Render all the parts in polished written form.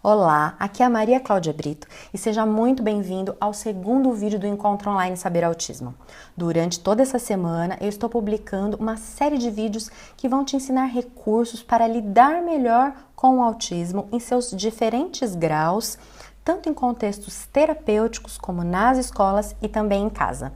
Olá, aqui é a Maria Cláudia Brito e seja muito bem-vindo ao segundo vídeo do Encontro Online Saber Autismo. Durante toda essa semana eu estou publicando uma série de vídeos que vão te ensinar recursos para lidar melhor com o autismo em seus diferentes graus, tanto em contextos terapêuticos como nas escolas e também em casa.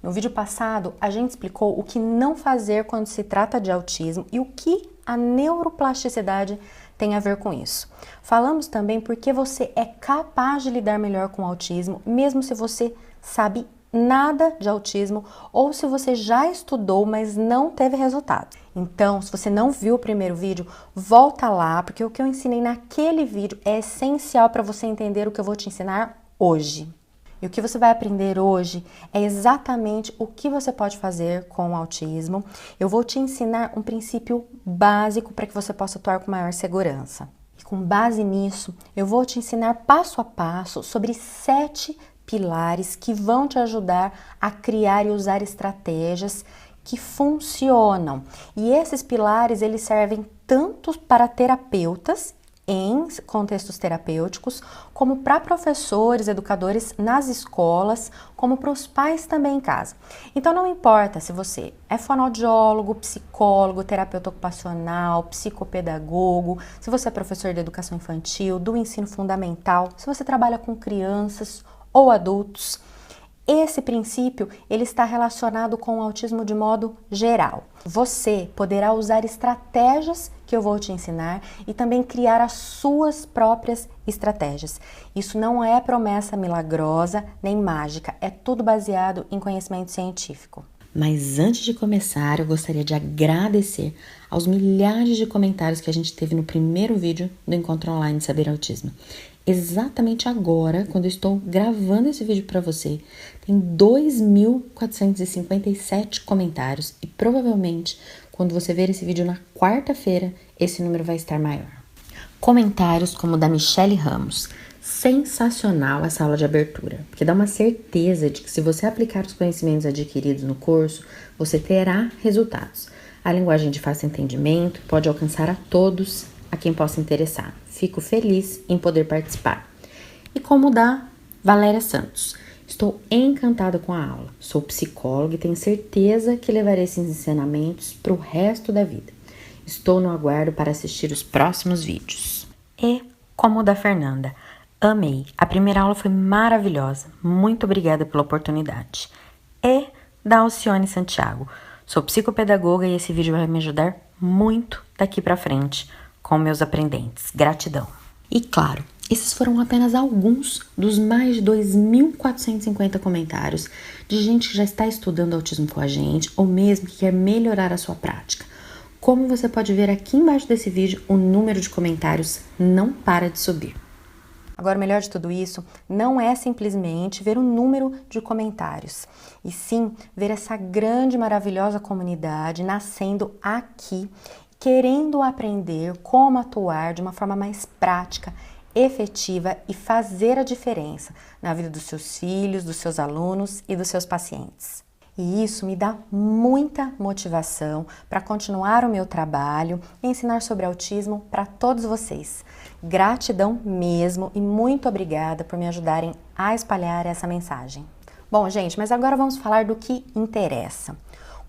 No vídeo passado, a gente explicou o que não fazer quando se trata de autismo e o que a neuroplasticidade tem a ver com isso. Falamos também porque você é capaz de lidar melhor com o autismo, mesmo se você sabe nada de autismo ou se você já estudou, mas não teve resultado. Então, se você não viu o primeiro vídeo, volta lá, porque o que eu ensinei naquele vídeo é essencial para você entender o que eu vou te ensinar hoje. E o que você vai aprender hoje é exatamente o que você pode fazer com o autismo. Eu vou te ensinar um princípio básico para que você possa atuar com maior segurança. E com base nisso, eu vou te ensinar passo a passo sobre 7 pilares que vão te ajudar a criar e usar estratégias que funcionam. E esses pilares, eles servem tanto para terapeutas em contextos terapêuticos, como para professores, educadores nas escolas, como para os pais também em casa. Então não importa se você é fonoaudiólogo, psicólogo, terapeuta ocupacional, psicopedagogo, se você é professor de educação infantil, do ensino fundamental, se você trabalha com crianças ou adultos, esse princípio ele está relacionado com o autismo de modo geral. Você poderá usar estratégias que eu vou te ensinar e também criar as suas próprias estratégias. Isso não é promessa milagrosa nem mágica, é tudo baseado em conhecimento científico. Mas antes de começar, eu gostaria de agradecer aos milhares de comentários que a gente teve no primeiro vídeo do Encontro Online Saber Autismo. Exatamente agora, quando eu estou gravando esse vídeo para você, tem 2.457 comentários e provavelmente, quando você ver esse vídeo na quarta-feira, esse número vai estar maior. Comentários como o da Michele Ramos. Sensacional essa aula de abertura, porque dá uma certeza de que se você aplicar os conhecimentos adquiridos no curso, você terá resultados. A linguagem de fácil entendimento pode alcançar a todos a quem possa interessar. Fico feliz em poder participar. E como da Valéria Santos. Estou encantada com a aula. Sou psicóloga e tenho certeza que levarei esses ensinamentos para o resto da vida. Estou no aguardo para assistir os próximos vídeos. E como da Fernanda. Amei. A primeira aula foi maravilhosa. Muito obrigada pela oportunidade. E da Alcione Santiago. Sou psicopedagoga e esse vídeo vai me ajudar muito daqui para frente com meus aprendentes. Gratidão. E claro, esses foram apenas alguns dos mais de 2.450 comentários de gente que já está estudando autismo com a gente ou mesmo que quer melhorar a sua prática. Como você pode ver aqui embaixo desse vídeo, o número de comentários não para de subir. Agora, o melhor de tudo isso não é simplesmente ver o número de comentários, e sim ver essa grande, maravilhosa comunidade nascendo aqui, querendo aprender como atuar de uma forma mais prática, efetiva e fazer a diferença na vida dos seus filhos, dos seus alunos e dos seus pacientes. E isso me dá muita motivação para continuar o meu trabalho e ensinar sobre autismo para todos vocês. Gratidão mesmo e muito obrigada por me ajudarem a espalhar essa mensagem. Bom, gente, mas agora vamos falar do que interessa.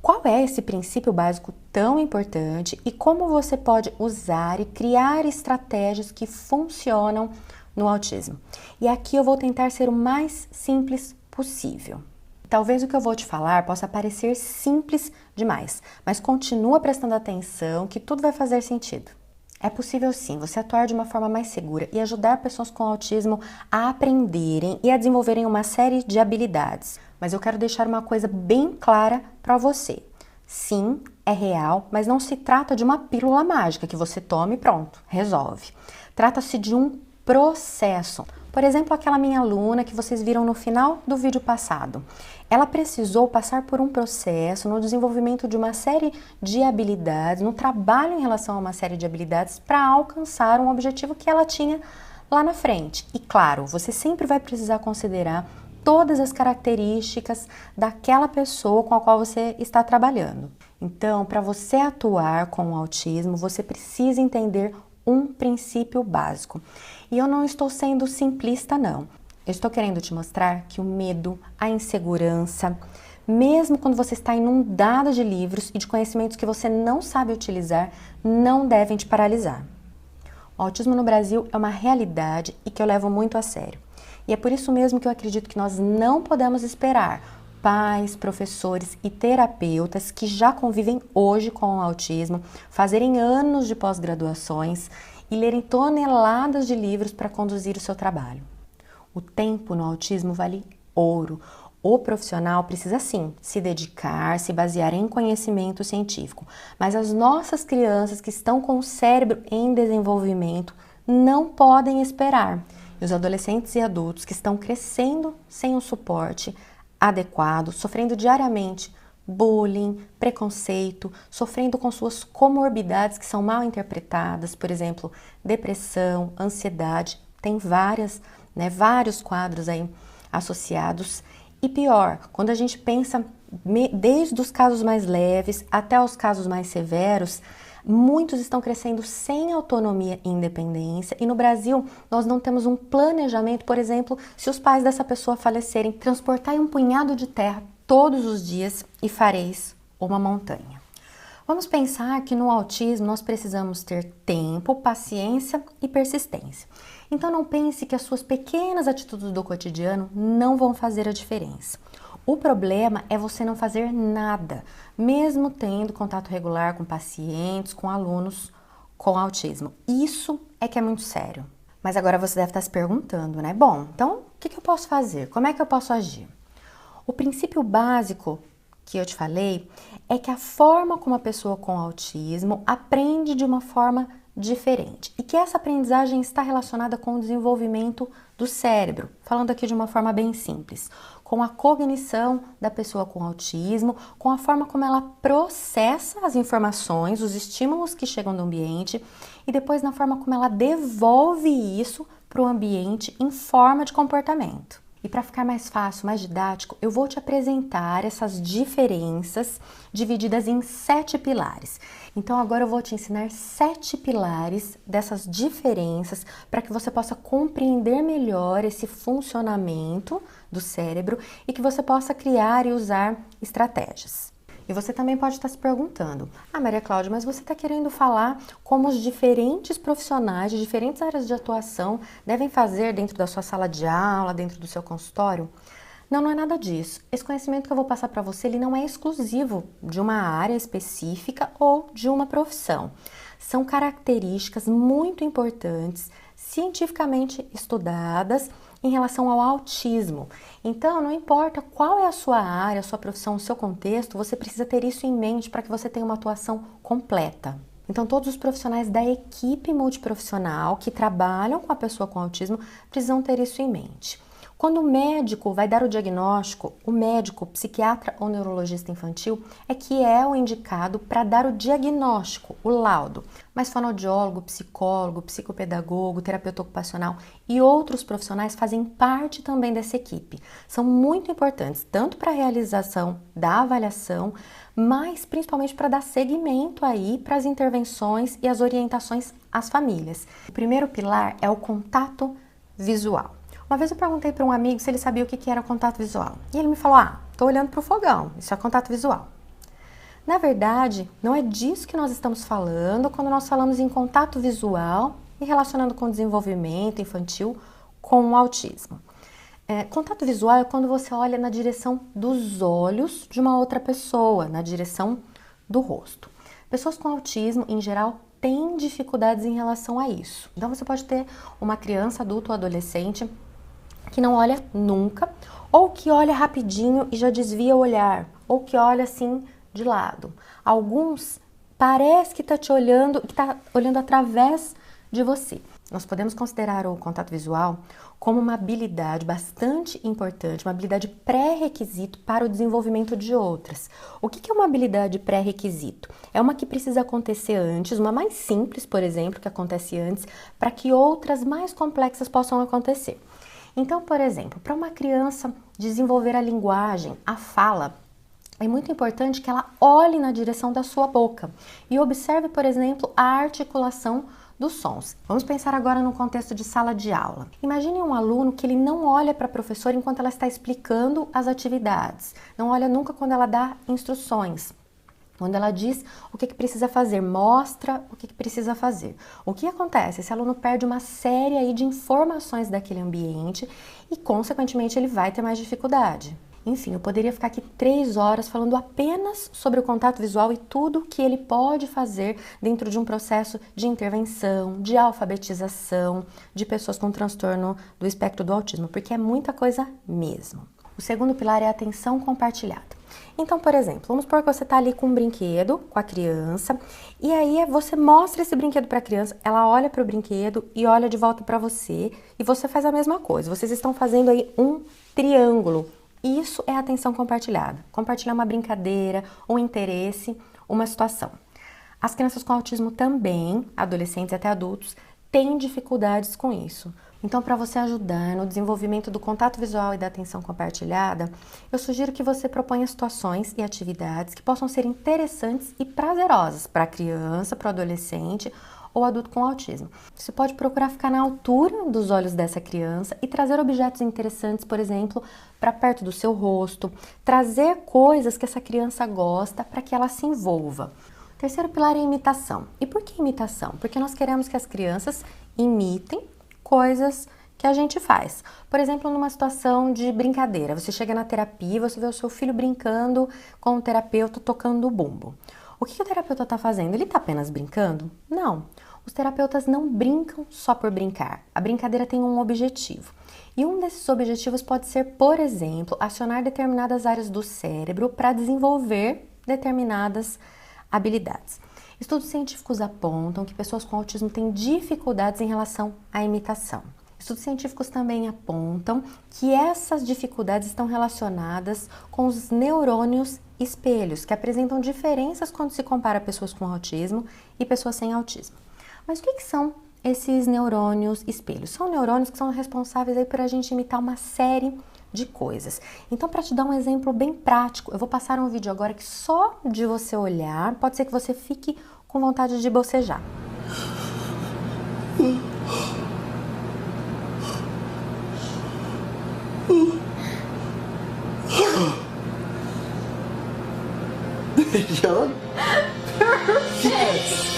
Qual é esse princípio básico tão importante e como você pode usar e criar estratégias que funcionam no autismo? E aqui eu vou tentar ser o mais simples possível. Talvez o que eu vou te falar possa parecer simples demais, mas continua prestando atenção que tudo vai fazer sentido. É possível sim você atuar de uma forma mais segura e ajudar pessoas com autismo a aprenderem e a desenvolverem uma série de habilidades. Mas eu quero deixar uma coisa bem clara para você. Sim, é real, mas não se trata de uma pílula mágica que você toma e pronto, resolve. Trata-se de um processo. Por exemplo, aquela minha aluna que vocês viram no final do vídeo passado. Ela precisou passar por um processo no desenvolvimento de uma série de habilidades, no trabalho em relação a uma série de habilidades para alcançar um objetivo que ela tinha lá na frente. E claro, você sempre vai precisar considerar todas as características daquela pessoa com a qual você está trabalhando. Então, para você atuar com o autismo, você precisa entender um princípio básico. E eu não estou sendo simplista, não. Eu estou querendo te mostrar que o medo, a insegurança, mesmo quando você está inundado de livros e de conhecimentos que você não sabe utilizar, não devem te paralisar. O autismo no Brasil é uma realidade e que eu levo muito a sério. E é por isso mesmo que eu acredito que nós não podemos esperar pais, professores e terapeutas que já convivem hoje com o autismo, fazerem anos de pós-graduações e lerem toneladas de livros para conduzir o seu trabalho. O tempo no autismo vale ouro. O profissional precisa sim se dedicar, se basear em conhecimento científico, mas as nossas crianças que estão com o cérebro em desenvolvimento não podem esperar. E os adolescentes e adultos que estão crescendo sem um suporte adequado, sofrendo diariamente bullying, preconceito, sofrendo com suas comorbidades que são mal interpretadas, por exemplo, depressão, ansiedade, tem vários quadros aí associados. E pior, quando a gente pensa desde os casos mais leves até os casos mais severos, muitos estão crescendo sem autonomia e independência. E no Brasil, nós não temos um planejamento, por exemplo, se os pais dessa pessoa falecerem, transportai um punhado de terra todos os dias e fareis uma montanha. Vamos pensar que no autismo nós precisamos ter tempo, paciência e persistência. Então não pense que as suas pequenas atitudes do cotidiano não vão fazer a diferença. O problema é você não fazer nada, mesmo tendo contato regular com pacientes, com alunos com autismo. Isso é que é muito sério. Mas agora você deve estar se perguntando, né? Bom, então o que eu posso fazer? Como é que eu posso agir? O princípio básico que eu te falei é que a forma como a pessoa com autismo aprende de uma forma diferente e que essa aprendizagem está relacionada com o desenvolvimento do cérebro, falando aqui de uma forma bem simples, com a cognição da pessoa com autismo, com a forma como ela processa as informações, os estímulos que chegam do ambiente e depois na forma como ela devolve isso para o ambiente em forma de comportamento. E para ficar mais fácil, mais didático, eu vou te apresentar essas diferenças divididas em 7 pilares. Então agora eu vou te ensinar 7 pilares dessas diferenças para que você possa compreender melhor esse funcionamento do cérebro e que você possa criar e usar estratégias. E você também pode estar se perguntando, Maria Cláudia, mas você está querendo falar como os diferentes profissionais de diferentes áreas de atuação devem fazer dentro da sua sala de aula, dentro do seu consultório? Não, não é nada disso. Esse conhecimento que eu vou passar para você, ele não é exclusivo de uma área específica ou de uma profissão. São características muito importantes, cientificamente estudadas, em relação ao autismo. Então, não importa qual é a sua área, a sua profissão, o seu contexto, você precisa ter isso em mente para que você tenha uma atuação completa. Então, todos os profissionais da equipe multiprofissional que trabalham com a pessoa com autismo precisam ter isso em mente. Quando o médico vai dar o diagnóstico, o médico, psiquiatra ou neurologista infantil é que é o indicado para dar o diagnóstico, o laudo. Mas fonoaudiólogo, psicólogo, psicopedagogo, terapeuta ocupacional e outros profissionais fazem parte também dessa equipe. São muito importantes, tanto para a realização da avaliação, mas principalmente para dar seguimento aí para as intervenções e as orientações às famílias. O primeiro pilar é o contato visual. Uma vez eu perguntei para um amigo se ele sabia o que era contato visual. E ele me falou, tô olhando para o fogão, isso é contato visual. Na verdade, não é disso que nós estamos falando quando nós falamos em contato visual e relacionando com o desenvolvimento infantil com o autismo. Contato visual é quando você olha na direção dos olhos de uma outra pessoa, na direção do rosto. Pessoas com autismo, em geral, têm dificuldades em relação a isso. Então, você pode ter uma criança, adulto ou adolescente que não olha nunca, ou que olha rapidinho e já desvia o olhar, ou que olha assim de lado. Alguns parece que está te olhando, que está olhando através de você. Nós podemos considerar o contato visual como uma habilidade bastante importante, uma habilidade pré-requisito para o desenvolvimento de outras. O que é uma habilidade pré-requisito? É uma que precisa acontecer antes, uma mais simples, por exemplo, que acontece antes, para que outras mais complexas possam acontecer. Então, por exemplo, para uma criança desenvolver a linguagem, a fala, é muito importante que ela olhe na direção da sua boca e observe, por exemplo, a articulação dos sons. Vamos pensar agora no contexto de sala de aula. Imagine um aluno que ele não olha para a professora enquanto ela está explicando as atividades, não olha nunca quando ela dá instruções. Quando ela diz o que precisa fazer, mostra o que precisa fazer. O que acontece? Esse aluno perde uma série aí de informações daquele ambiente e, consequentemente, ele vai ter mais dificuldade. Enfim, eu poderia ficar aqui 3 horas falando apenas sobre o contato visual e tudo que ele pode fazer dentro de um processo de intervenção, de alfabetização, de pessoas com transtorno do espectro do autismo, porque é muita coisa mesmo. O segundo pilar é a atenção compartilhada. Então, por exemplo, vamos supor que você está ali com um brinquedo com a criança e aí você mostra esse brinquedo para a criança, ela olha para o brinquedo e olha de volta para você e você faz a mesma coisa. Vocês estão fazendo aí um triângulo. Isso é atenção compartilhada. Compartilhar uma brincadeira, um interesse, uma situação. As crianças com autismo também, adolescentes e até adultos, têm dificuldades com isso. Então, para você ajudar no desenvolvimento do contato visual e da atenção compartilhada, eu sugiro que você proponha situações e atividades que possam ser interessantes e prazerosas para a criança, para o adolescente ou adulto com autismo. Você pode procurar ficar na altura dos olhos dessa criança e trazer objetos interessantes, por exemplo, para perto do seu rosto, trazer coisas que essa criança gosta para que ela se envolva. O terceiro pilar é a imitação. E por que imitação? Porque nós queremos que as crianças imitem coisas que a gente faz. Por exemplo, numa situação de brincadeira, você chega na terapia e você vê o seu filho brincando com o terapeuta tocando o bumbo. O que o terapeuta está fazendo? Ele está apenas brincando? Não. Os terapeutas não brincam só por brincar. A brincadeira tem um objetivo. E um desses objetivos pode ser, por exemplo, acionar determinadas áreas do cérebro para desenvolver determinadas habilidades. Estudos científicos apontam que pessoas com autismo têm dificuldades em relação à imitação. Estudos científicos também apontam que essas dificuldades estão relacionadas com os neurônios espelhos, que apresentam diferenças quando se compara pessoas com autismo e pessoas sem autismo. Mas o que são esses neurônios espelhos? São neurônios que são responsáveis aí por a gente imitar uma série de coisas. Então, para te dar um exemplo bem prático, eu vou passar um vídeo agora que só de você olhar, pode ser que você fique com vontade de bocejar. John? Yes.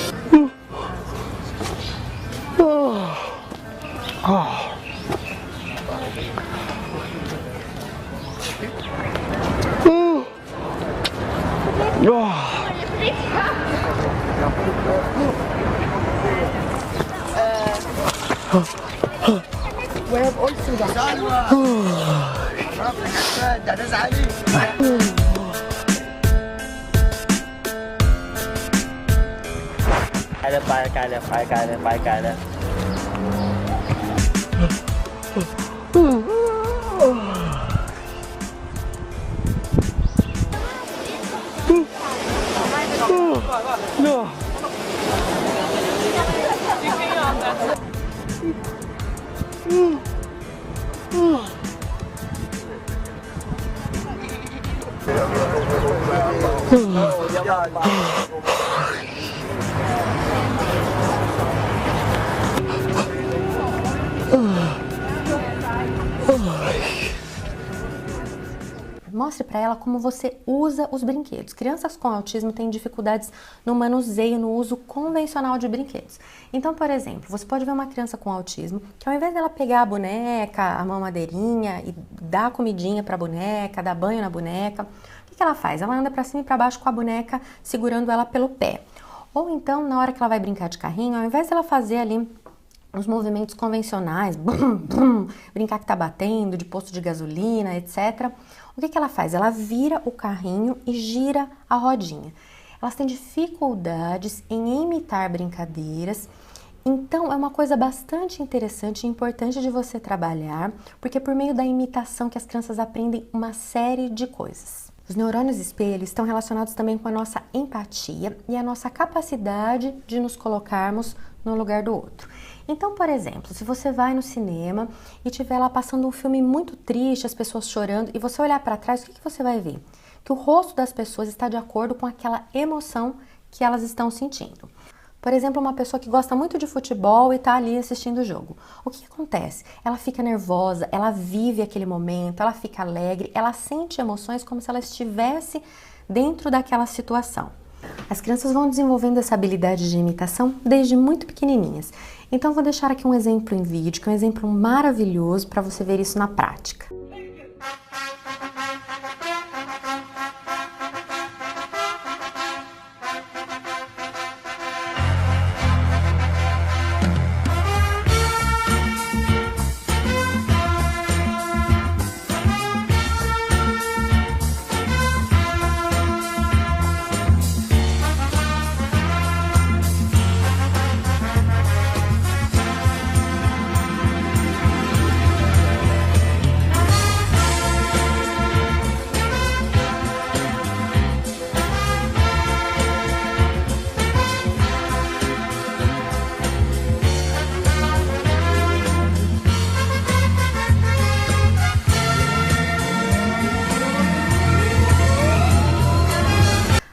وين بقول سودان ده زعليไปไกลแล้วMostre para ela como você usa os brinquedos. Crianças com autismo têm dificuldades no manuseio, no uso convencional de brinquedos. Então, por exemplo, você pode ver uma criança com autismo que ao invés dela pegar a boneca, a mamadeirinha e dar comidinha para a boneca, dar banho na boneca, o que ela faz? Ela anda para cima e para baixo com a boneca segurando ela pelo pé. Ou então, na hora que ela vai brincar de carrinho, ao invés dela fazer ali os movimentos convencionais, brum, brum, brincar que tá batendo, de posto de gasolina, etc. O que ela faz? Ela vira o carrinho e gira a rodinha. Elas têm dificuldades em imitar brincadeiras, então é uma coisa bastante interessante e importante de você trabalhar, porque é por meio da imitação que as crianças aprendem uma série de coisas. Os neurônios espelho estão relacionados também com a nossa empatia e a nossa capacidade de nos colocarmos no lugar do outro. Então, por exemplo, se você vai no cinema e estiver lá passando um filme muito triste, as pessoas chorando, e você olhar para trás, o que você vai ver? Que o rosto das pessoas está de acordo com aquela emoção que elas estão sentindo. Por exemplo, uma pessoa que gosta muito de futebol e está ali assistindo o jogo. O que acontece? Ela fica nervosa, ela vive aquele momento, ela fica alegre, ela sente emoções como se ela estivesse dentro daquela situação. As crianças vão desenvolvendo essa habilidade de imitação desde muito pequenininhas. Então, vou deixar aqui um exemplo em vídeo, que é um exemplo maravilhoso para você ver isso na prática.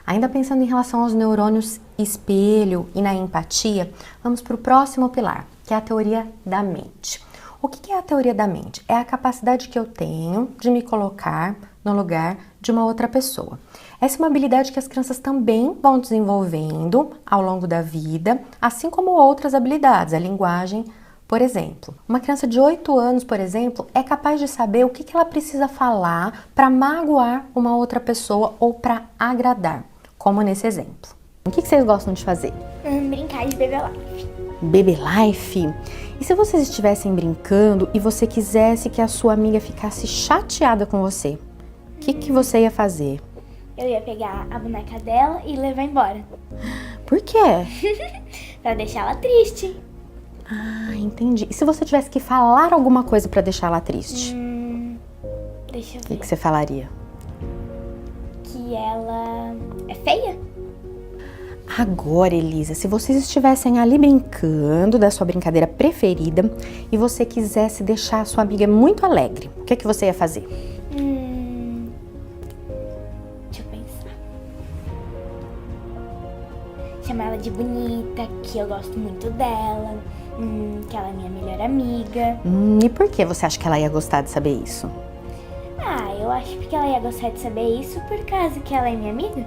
Ainda pensando em relação aos neurônios espelho e na empatia, vamos para o próximo pilar, que é a teoria da mente. O que é a teoria da mente? É a capacidade que eu tenho de me colocar no lugar de uma outra pessoa. Essa é uma habilidade que as crianças também vão desenvolvendo ao longo da vida, assim como outras habilidades, a linguagem, por exemplo. Uma criança de 8 anos, por exemplo, é capaz de saber o que ela precisa falar para magoar uma outra pessoa ou para agradar, como nesse exemplo. O que vocês gostam de fazer? Brincar de Baby Life. Baby Life? E se vocês estivessem brincando e você quisesse que a sua amiga ficasse chateada com você, o que você ia fazer? Eu ia pegar a boneca dela e levar embora. Por quê? Pra deixar ela triste. Ah, entendi. E se você tivesse que falar alguma coisa pra deixar ela triste? Deixa eu O ver. que você falaria? Que ela é feia? Agora, Elisa, se vocês estivessem ali brincando da sua brincadeira preferida e você quisesse deixar a sua amiga muito alegre, o que você ia fazer? Deixa eu pensar. Chamar ela de bonita, que eu gosto muito dela, que ela é minha melhor amiga. E por que você acha que ela ia gostar de saber isso? Eu acho que ela ia gostar de saber isso por causa que ela é minha amiga.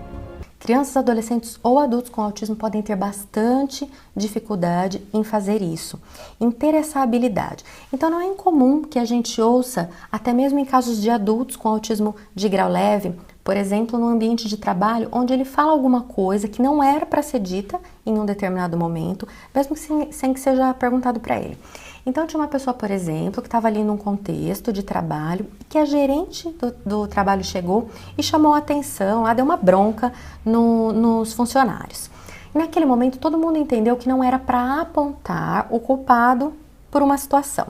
Crianças, adolescentes ou adultos com autismo podem ter bastante dificuldade em fazer isso, em ter essa habilidade. Então não é incomum que a gente ouça, até mesmo em casos de adultos com autismo de grau leve, por exemplo, no ambiente de trabalho, onde ele fala alguma coisa que não era para ser dita em um determinado momento, mesmo sem que seja perguntado para ele. Então tinha uma pessoa, por exemplo, que estava ali num contexto de trabalho, que a gerente do trabalho chegou e chamou a atenção, lá deu uma bronca nos funcionários. E naquele momento todo mundo entendeu que não era para apontar o culpado por uma situação.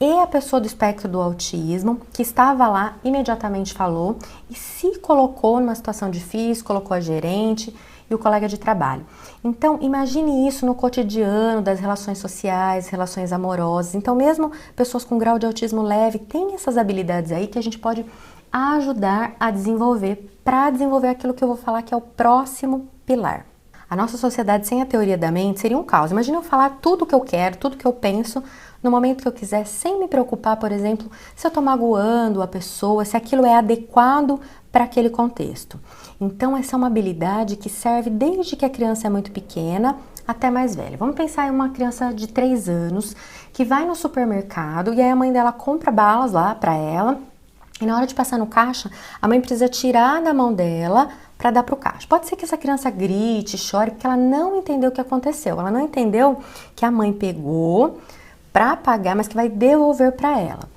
E a pessoa do espectro do autismo, que estava lá, imediatamente falou e se colocou numa situação difícil, colocou a gerente e o colega de trabalho. Então, imagine isso no cotidiano das relações sociais, relações amorosas. Então, mesmo pessoas com grau de autismo leve têm essas habilidades aí que a gente pode ajudar a desenvolver, para desenvolver aquilo que eu vou falar que é o próximo pilar. A nossa sociedade sem a teoria da mente seria um caos. Imagina eu falar tudo o que eu quero, tudo que eu penso, no momento que eu quiser, sem me preocupar, por exemplo, se eu estou magoando a pessoa, se aquilo é adequado para aquele contexto. Então, essa é uma habilidade que serve desde que a criança é muito pequena até mais velha. Vamos pensar em uma criança de 3 anos que vai no supermercado e aí a mãe dela compra balas lá para ela e na hora de passar no caixa, a mãe precisa tirar da mão dela para dar para o caixa. Pode ser que essa criança grite, chore, porque ela não entendeu o que aconteceu. Ela não entendeu que a mãe pegou para pagar, mas que vai devolver para ela.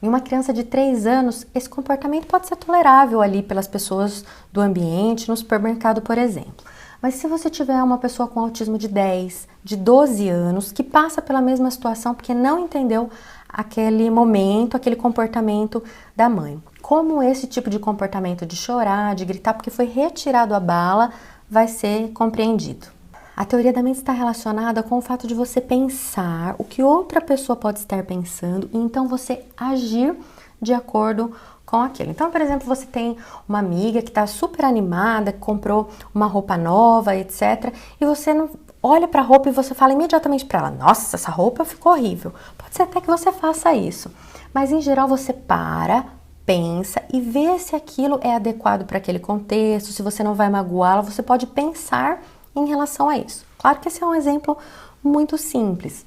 Em uma criança de 3 anos, esse comportamento pode ser tolerável ali pelas pessoas do ambiente, no supermercado, por exemplo. Mas se você tiver uma pessoa com autismo de 10, de 12 anos, que passa pela mesma situação porque não entendeu aquele momento, aquele comportamento da mãe. Como esse tipo de comportamento de chorar, de gritar, porque foi retirado a bala, vai ser compreendido. A teoria da mente está relacionada com o fato de você pensar o que outra pessoa pode estar pensando e então você agir de acordo com aquilo. Então, por exemplo, você tem uma amiga que está super animada, que comprou uma roupa nova, etc. E você olha para a roupa e você fala imediatamente para ela, nossa, essa roupa ficou horrível. Pode ser até que você faça isso, mas em geral você pensa e vê se aquilo é adequado para aquele contexto, se você não vai magoá-la, você pode pensar em relação a isso. Claro que esse é um exemplo muito simples,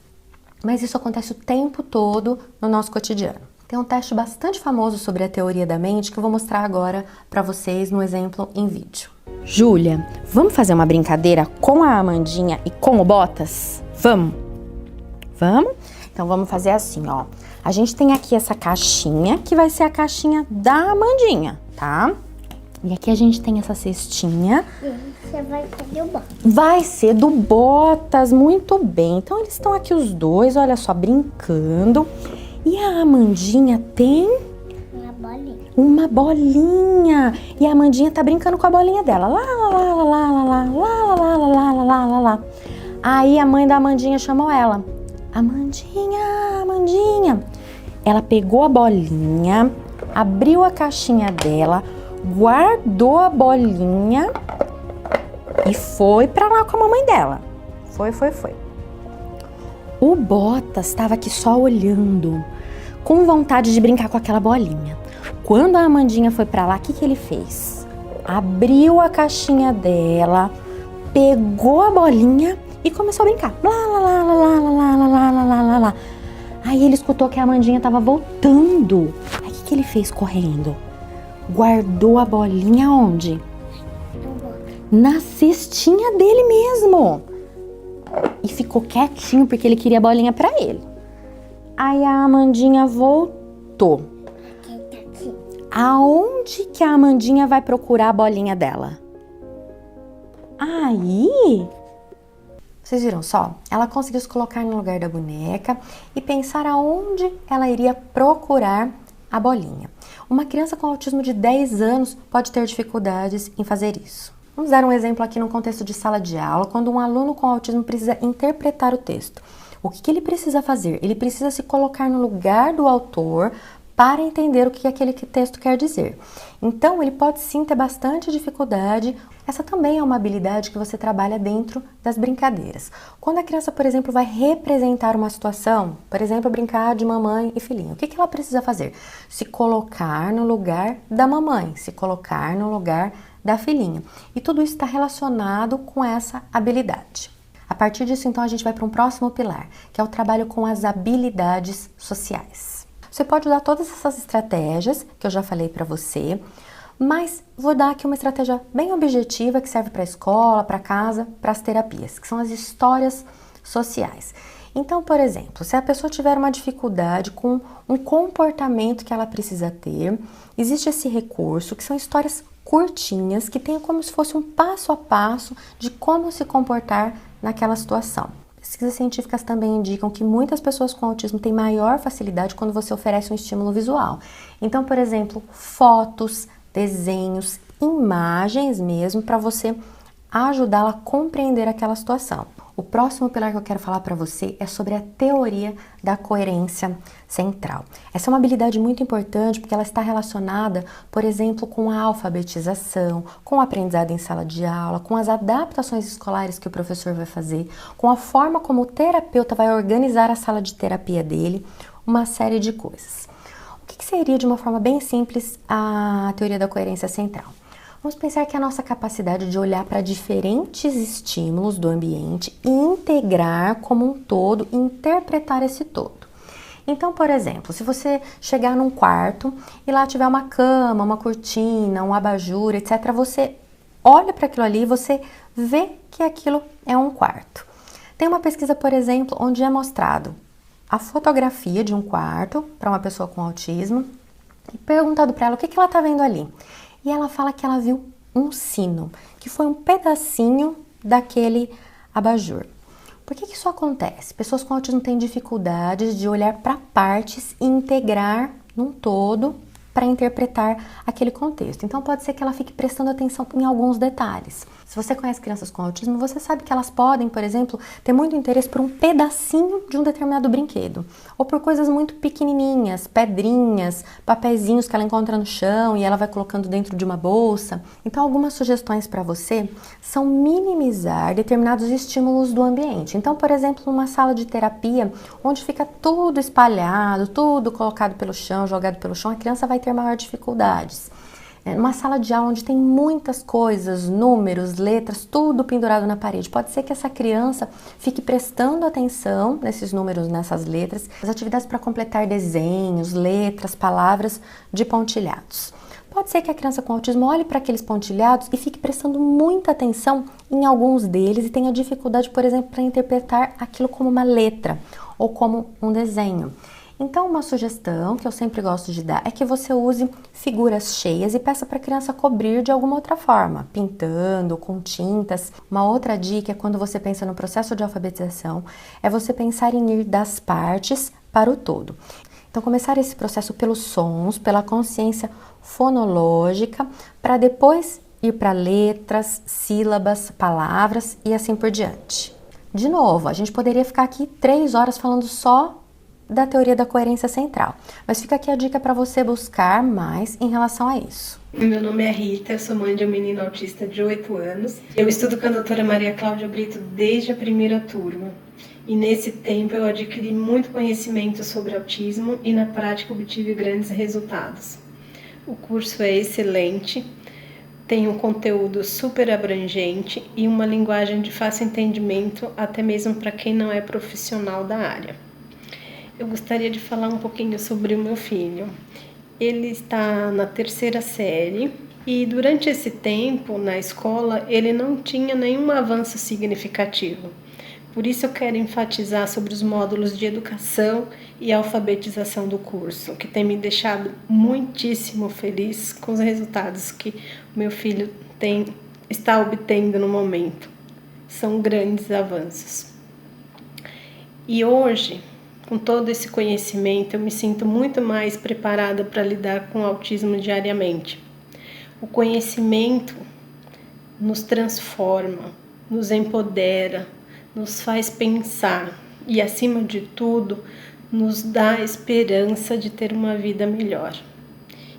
mas isso acontece o tempo todo no nosso cotidiano. Tem um teste bastante famoso sobre a teoria da mente que eu vou mostrar agora para vocês no exemplo em vídeo. Júlia, vamos fazer uma brincadeira com a Amandinha e com o Botas? Vamos? Vamos? Então vamos fazer assim, ó. A gente tem aqui essa caixinha que vai ser a caixinha da Amandinha, tá? E aqui a gente tem essa cestinha. Você vai ser do Botas. Vai ser do Botas, muito bem. Então eles estão aqui os dois, olha só, brincando. E a Amandinha tem Uma bolinha. uma bolinha. E a Amandinha tá brincando com a bolinha dela. Lá, lá, lá, lá, lá, lá, lá, lá, lá, lá, lá, lá, lá, lá. Aí a mãe da Amandinha chamou ela. Amandinha, Amandinha. Ela pegou a bolinha, abriu a caixinha dela, guardou a bolinha e foi pra lá com a mamãe dela. Foi. O Botas estava aqui só olhando, com vontade de brincar com aquela bolinha. Quando a Amandinha foi pra lá, o que ele fez? Abriu a caixinha dela, pegou a bolinha e começou a brincar. Lá, lá, lá, lá, lá, lá, lá, lá, lá, lá, lá, lá. Aí ele escutou que a Amandinha estava voltando. Aí o que ele fez correndo? Guardou a bolinha onde? Na cestinha dele mesmo. E ficou quietinho porque ele queria a bolinha pra ele. Aí a Amandinha voltou. Aonde que a Amandinha vai procurar a bolinha dela? Aí, vocês viram só? Ela conseguiu se colocar no lugar da boneca e pensar aonde ela iria procurar a bolinha. Uma criança com autismo de 10 anos pode ter dificuldades em fazer isso. Vamos dar um exemplo aqui no contexto de sala de aula, quando um aluno com autismo precisa interpretar o texto. O que ele precisa fazer? Ele precisa se colocar no lugar do autor para entender o que aquele texto quer dizer. Então, ele pode sim ter bastante dificuldade. Essa também é uma habilidade que você trabalha dentro das brincadeiras. Quando a criança, por exemplo, vai representar uma situação, por exemplo, brincar de mamãe e filhinho, o que ela precisa fazer? Se colocar no lugar da mamãe, se colocar no lugar da filhinha. E tudo isso está relacionado com essa habilidade. A partir disso, então, a gente vai para um próximo pilar, que é o trabalho com as habilidades sociais. Você pode usar todas essas estratégias que eu já falei para você, mas vou dar aqui uma estratégia bem objetiva que serve para a escola, para casa, para as terapias, que são as histórias sociais. Então, por exemplo, se a pessoa tiver uma dificuldade com um comportamento que ela precisa ter, existe esse recurso que são histórias curtinhas que tem como se fosse um passo a passo de como se comportar naquela situação. Pesquisas científicas também indicam que muitas pessoas com autismo têm maior facilidade quando você oferece um estímulo visual. Então, por exemplo, fotos, desenhos, imagens mesmo, para você ajudá-la a compreender aquela situação. O próximo pilar que eu quero falar para você é sobre a teoria da coerência central. Essa é uma habilidade muito importante porque ela está relacionada, por exemplo, com a alfabetização, com o aprendizado em sala de aula, com as adaptações escolares que o professor vai fazer, com a forma como o terapeuta vai organizar a sala de terapia dele, uma série de coisas. O que seria, de uma forma bem simples, a teoria da coerência central? Vamos pensar que a nossa capacidade de olhar para diferentes estímulos do ambiente e integrar como um todo e interpretar esse todo. Então, por exemplo, se você chegar num quarto e lá tiver uma cama, uma cortina, um abajur, etc., você olha para aquilo ali e você vê que aquilo é um quarto. Tem uma pesquisa, por exemplo, onde é mostrado a fotografia de um quarto para uma pessoa com autismo e perguntado para ela o que ela está vendo ali. E ela fala que ela viu um sino, que foi um pedacinho daquele abajur. Por que isso acontece? Pessoas com autismo têm dificuldades de olhar para partes e integrar num todo para interpretar aquele contexto. Então pode ser que ela fique prestando atenção em alguns detalhes. Se você conhece crianças com autismo, você sabe que elas podem, por exemplo, ter muito interesse por um pedacinho de um determinado brinquedo, ou por coisas muito pequenininhas, pedrinhas, papeizinhos que ela encontra no chão e ela vai colocando dentro de uma bolsa. Então, algumas sugestões para você são minimizar determinados estímulos do ambiente. Então, por exemplo, numa sala de terapia, onde fica tudo espalhado, tudo colocado pelo chão, jogado pelo chão, a criança vai ter maior dificuldades. Numa sala de aula onde tem muitas coisas, números, letras, tudo pendurado na parede, pode ser que essa criança fique prestando atenção nesses números, nessas letras, as atividades para completar desenhos, letras, palavras de pontilhados. Pode ser que a criança com autismo olhe para aqueles pontilhados e fique prestando muita atenção em alguns deles e tenha dificuldade, por exemplo, para interpretar aquilo como uma letra ou como um desenho. Então, uma sugestão que eu sempre gosto de dar é que você use figuras cheias e peça para a criança cobrir de alguma outra forma, pintando, com tintas. Uma outra dica é quando você pensa no processo de alfabetização, é você pensar em ir das partes para o todo. Então, começar esse processo pelos sons, pela consciência fonológica, para depois ir para letras, sílabas, palavras e assim por diante. De novo, a gente poderia ficar aqui 3 horas falando só da teoria da coerência central, mas fica aqui a dica para você buscar mais em relação a isso. Meu nome é Rita, eu sou mãe de um menino autista de 8 anos. Eu estudo com a doutora Maria Cláudia Brito desde a primeira turma. E nesse tempo eu adquiri muito conhecimento sobre autismo e na prática obtive grandes resultados. O curso é excelente, tem um conteúdo super abrangente e uma linguagem de fácil entendimento, até mesmo para quem não é profissional da área. Eu gostaria de falar um pouquinho sobre o meu filho. Ele está na 3ª série e durante esse tempo na escola ele não tinha nenhum avanço significativo. Por isso eu quero enfatizar sobre os módulos de educação e alfabetização do curso, que tem me deixado muitíssimo feliz com os resultados que o meu filho está obtendo no momento. São grandes avanços. E hoje, com todo esse conhecimento, eu me sinto muito mais preparada para lidar com o autismo diariamente. O conhecimento nos transforma, nos empodera, nos faz pensar e, acima de tudo, nos dá a esperança de ter uma vida melhor.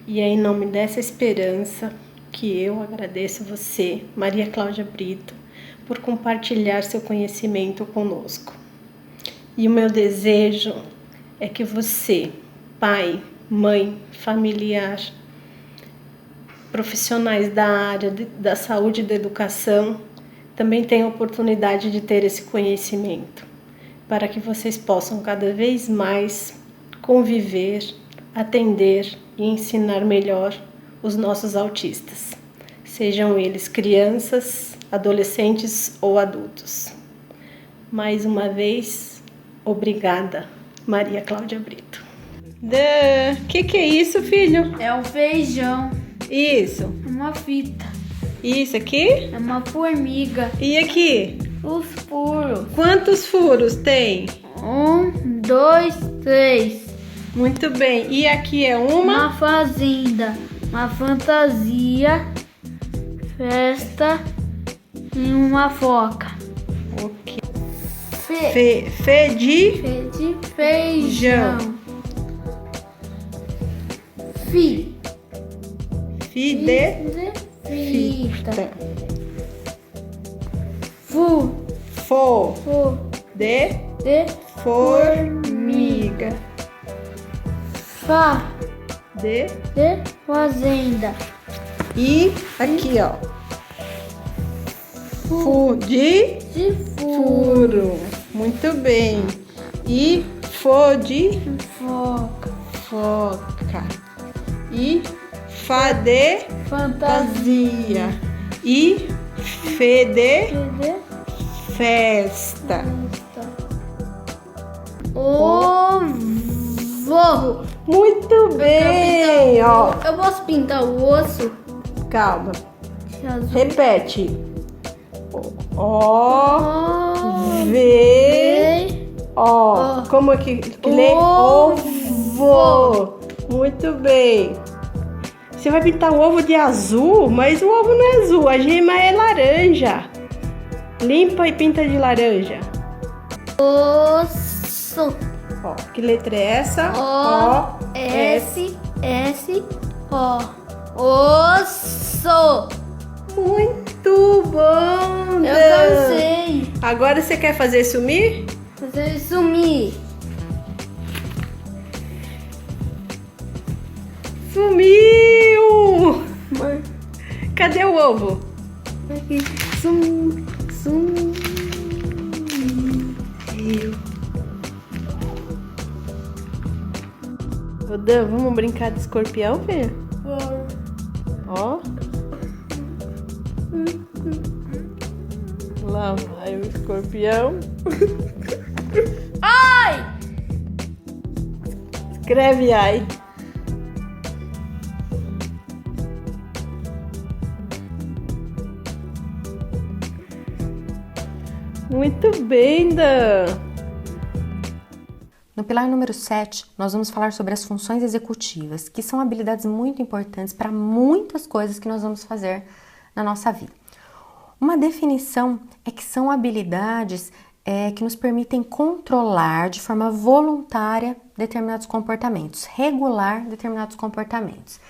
E é em nome dessa esperança que eu agradeço você, Maria Cláudia Brito, por compartilhar seu conhecimento conosco. E o meu desejo é que você, pai, mãe, familiar, profissionais da área da saúde e da educação, também tenham a oportunidade de ter esse conhecimento, para que vocês possam cada vez mais conviver, atender e ensinar melhor os nossos autistas, sejam eles crianças, adolescentes ou adultos. Mais uma vez, obrigada, Maria Cláudia Brito. Que é isso, filho? É um feijão. Isso. Uma fita. Isso aqui? É uma formiga. E aqui? Os furos. Quantos furos tem? 1, 2, 3. Muito bem. E aqui é Uma fazenda. Uma fantasia. Festa. E uma foca. Ok. Fê de feijão. Fi de fita. Fu de formiga. Fa de fazenda. E aqui, ó. Fu de furo. Muito bem. E fo de foca. E fa de fantasia. E fe de festa. Ovo. Muito bem, ó. Eu posso pintar o osso? Calma. Repete. O V O. Como é que lê? Ovo. Muito bem. Você vai pintar o ovo de azul, mas o ovo não é azul, a gema é laranja. Limpa e pinta de laranja. Osso. Ó, que letra é essa? O, S, S, O. Osso. Muito bom! Eu Dan. não sei. Agora você quer fazer sumir? Fazer sumir. Sumiu! Cadê o ovo? Aqui. Sumiu. Ô Dan, vamos brincar de escorpião, filha? Ó. Lá vai o escorpião. Ai! Escreve ai. Muito bem, Dan. No pilar número 7, nós vamos falar sobre as funções executivas, que são habilidades muito importantes para muitas coisas que nós vamos fazer na nossa vida. Uma definição é que são habilidades que nos permitem controlar de forma voluntária determinados comportamentos, regular determinados comportamentos.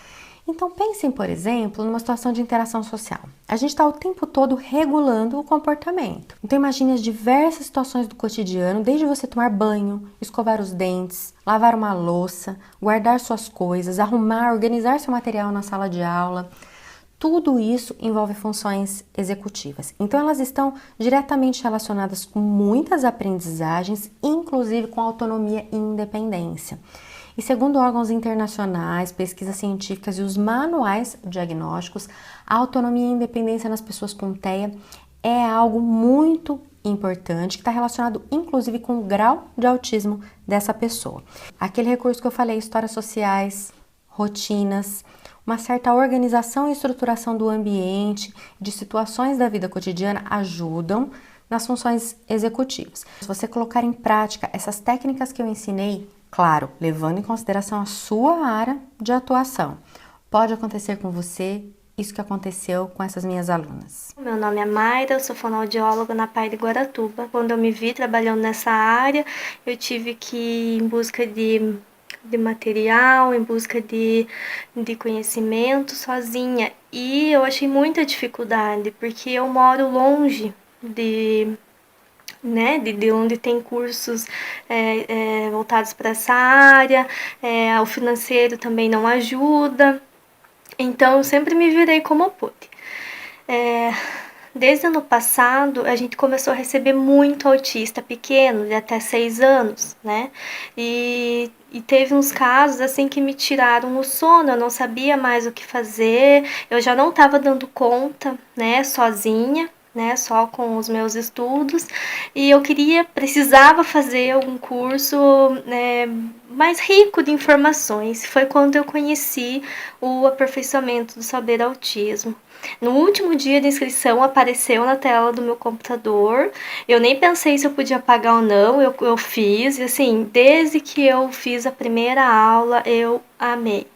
Então pensem, por exemplo, numa situação de interação social. A gente está o tempo todo regulando o comportamento. Então imagine as diversas situações do cotidiano, desde você tomar banho, escovar os dentes, lavar uma louça, guardar suas coisas, arrumar, organizar seu material na sala de aula. Tudo isso envolve funções executivas. Então elas estão diretamente relacionadas com muitas aprendizagens, inclusive com autonomia e independência. E segundo órgãos internacionais, pesquisas científicas e os manuais diagnósticos, a autonomia e independência nas pessoas com TEA é algo muito importante, que está relacionado inclusive com o grau de autismo dessa pessoa. Aquele recurso que eu falei, histórias sociais, rotinas, uma certa organização e estruturação do ambiente, de situações da vida cotidiana ajudam nas funções executivas. Se você colocar em prática essas técnicas que eu ensinei, claro, levando em consideração a sua área de atuação, pode acontecer com você isso que aconteceu com essas minhas alunas. Meu nome é Mayra, eu sou fonoaudióloga na PAI de Guaratuba. Quando eu me vi trabalhando nessa área, eu tive que ir em busca de material, em busca de conhecimento sozinha. E eu achei muita dificuldade, porque eu moro longe de onde tem cursos voltados para essa área, o financeiro também não ajuda, então eu sempre me virei como pude. Desde ano passado, a gente começou a receber muito autista pequeno, de até 6 anos, né? E teve uns casos assim que me tiraram o sono, eu não sabia mais o que fazer, eu já não estava dando conta, né, sozinha, né, só com os meus estudos, e eu precisava fazer algum curso mais rico de informações. Foi quando eu conheci o aperfeiçoamento do saber autismo. No último dia de inscrição apareceu na tela do meu computador, eu nem pensei se eu podia pagar ou não, eu fiz, e assim, desde que eu fiz a primeira aula, eu amei,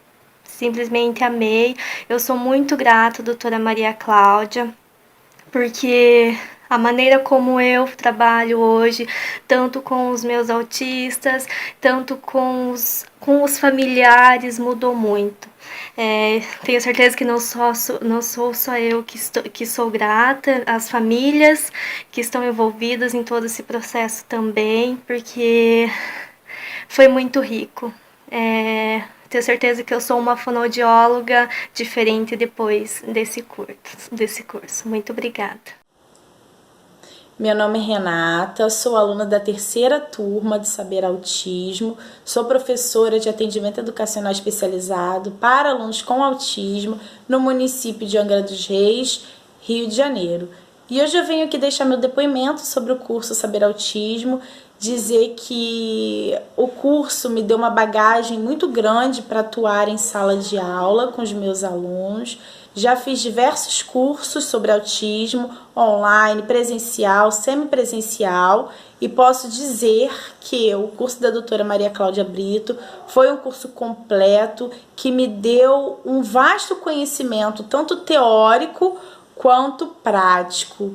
simplesmente amei. Eu sou muito grata à doutora Maria Cláudia, porque a maneira como eu trabalho hoje, tanto com os meus autistas, tanto com os familiares, mudou muito. Tenho certeza que não sou só eu que sou grata, as famílias que estão envolvidas em todo esse processo também, porque foi muito rico. Tenho certeza que eu sou uma fonoaudióloga diferente depois desse curso. Muito obrigada. Meu nome é Renata, sou aluna da 3ª turma de Saber Autismo, sou professora de atendimento educacional especializado para alunos com autismo no município de Angra dos Reis, Rio de Janeiro. E hoje eu venho aqui deixar meu depoimento sobre o curso Saber Autismo, dizer que o curso me deu uma bagagem muito grande para atuar em sala de aula com os meus alunos. Já fiz diversos cursos sobre autismo, online, presencial, semipresencial, e posso dizer que o curso da doutora Maria Cláudia Brito foi um curso completo que me deu um vasto conhecimento, tanto teórico quanto prático.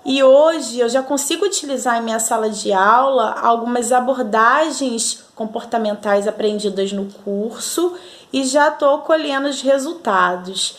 E hoje eu já consigo utilizar em minha sala de aula algumas abordagens comportamentais aprendidas no curso e já estou colhendo os resultados,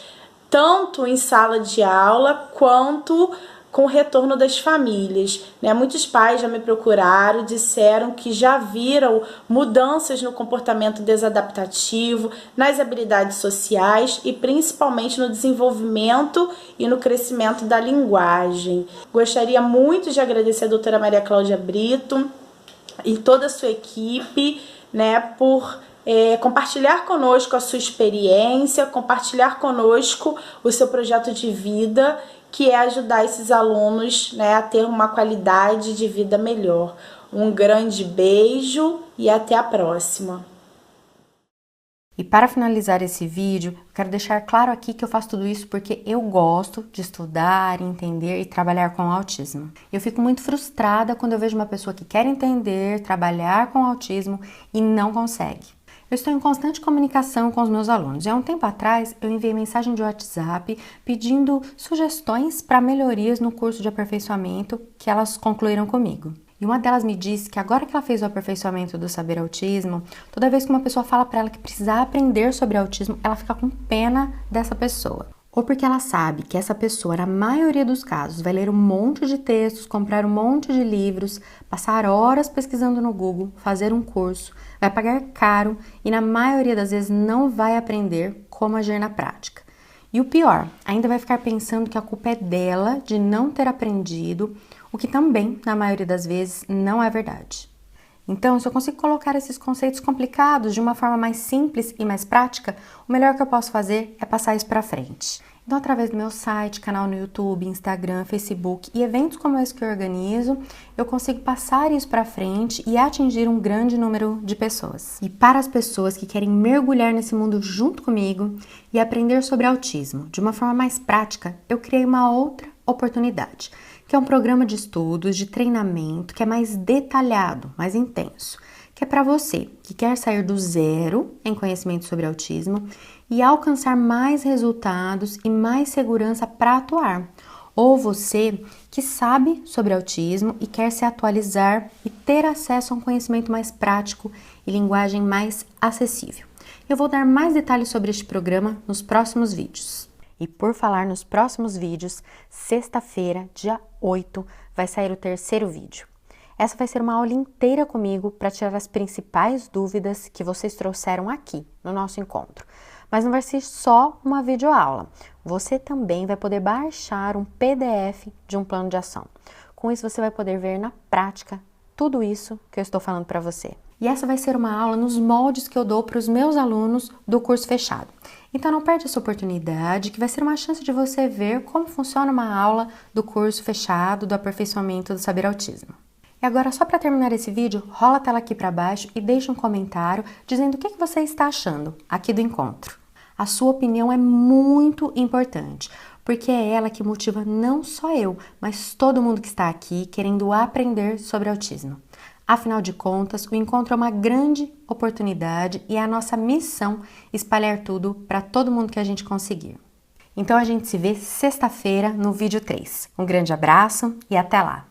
tanto em sala de aula quanto com o retorno das famílias, né? Muitos pais já me procuraram, disseram que já viram mudanças no comportamento desadaptativo, nas habilidades sociais e principalmente no desenvolvimento e no crescimento da linguagem. Gostaria muito de agradecer a doutora Maria Cláudia Brito e toda a sua equipe, né, por compartilhar conosco a sua experiência, compartilhar conosco o seu projeto de vida, que é ajudar esses alunos, né, a ter uma qualidade de vida melhor. Um grande beijo e até a próxima. E para finalizar esse vídeo, quero deixar claro aqui que eu faço tudo isso porque eu gosto de estudar, entender e trabalhar com autismo. Eu fico muito frustrada quando eu vejo uma pessoa que quer entender, trabalhar com autismo e não consegue. Eu estou em constante comunicação com os meus alunos e há um tempo atrás eu enviei mensagem de WhatsApp pedindo sugestões para melhorias no curso de aperfeiçoamento que elas concluíram comigo. E uma delas me disse que agora que ela fez o aperfeiçoamento do Saber Autismo, toda vez que uma pessoa fala para ela que precisa aprender sobre autismo, ela fica com pena dessa pessoa. Ou porque ela sabe que essa pessoa, na maioria dos casos, vai ler um monte de textos, comprar um monte de livros, passar horas pesquisando no Google, fazer um curso, vai pagar caro e na maioria das vezes não vai aprender como agir na prática. E o pior, ainda vai ficar pensando que a culpa é dela de não ter aprendido, o que também, na maioria das vezes, não é verdade. Então, se eu consigo colocar esses conceitos complicados de uma forma mais simples e mais prática, o melhor que eu posso fazer é passar isso para frente. Então, através do meu site, canal no YouTube, Instagram, Facebook e eventos como esse que eu organizo, eu consigo passar isso para frente e atingir um grande número de pessoas. E para as pessoas que querem mergulhar nesse mundo junto comigo e aprender sobre autismo de uma forma mais prática, eu criei uma outra oportunidade, que é um programa de estudos, de treinamento, que é mais detalhado, mais intenso, que é para você que quer sair do zero em conhecimento sobre autismo e alcançar mais resultados e mais segurança para atuar. Ou você que sabe sobre autismo e quer se atualizar e ter acesso a um conhecimento mais prático e linguagem mais acessível. Eu vou dar mais detalhes sobre este programa nos próximos vídeos. E por falar nos próximos vídeos, sexta-feira, dia 8, vai sair o terceiro vídeo. Essa vai ser uma aula inteira comigo para tirar as principais dúvidas que vocês trouxeram aqui no nosso encontro. Mas não vai ser só uma videoaula. Você também vai poder baixar um PDF de um plano de ação. Com isso você vai poder ver na prática tudo isso que eu estou falando para você. E essa vai ser uma aula nos moldes que eu dou para os meus alunos do curso fechado. Então não perde essa oportunidade, que vai ser uma chance de você ver como funciona uma aula do curso fechado do aperfeiçoamento do Saber Autismo. E agora, só para terminar esse vídeo, rola a tela aqui para baixo e deixa um comentário dizendo o que você está achando aqui do encontro. A sua opinião é muito importante, porque é ela que motiva não só eu, mas todo mundo que está aqui querendo aprender sobre autismo. Afinal de contas, o encontro é uma grande oportunidade e é a nossa missão espalhar tudo para todo mundo que a gente conseguir. Então a gente se vê sexta-feira no vídeo 3. Um grande abraço e até lá!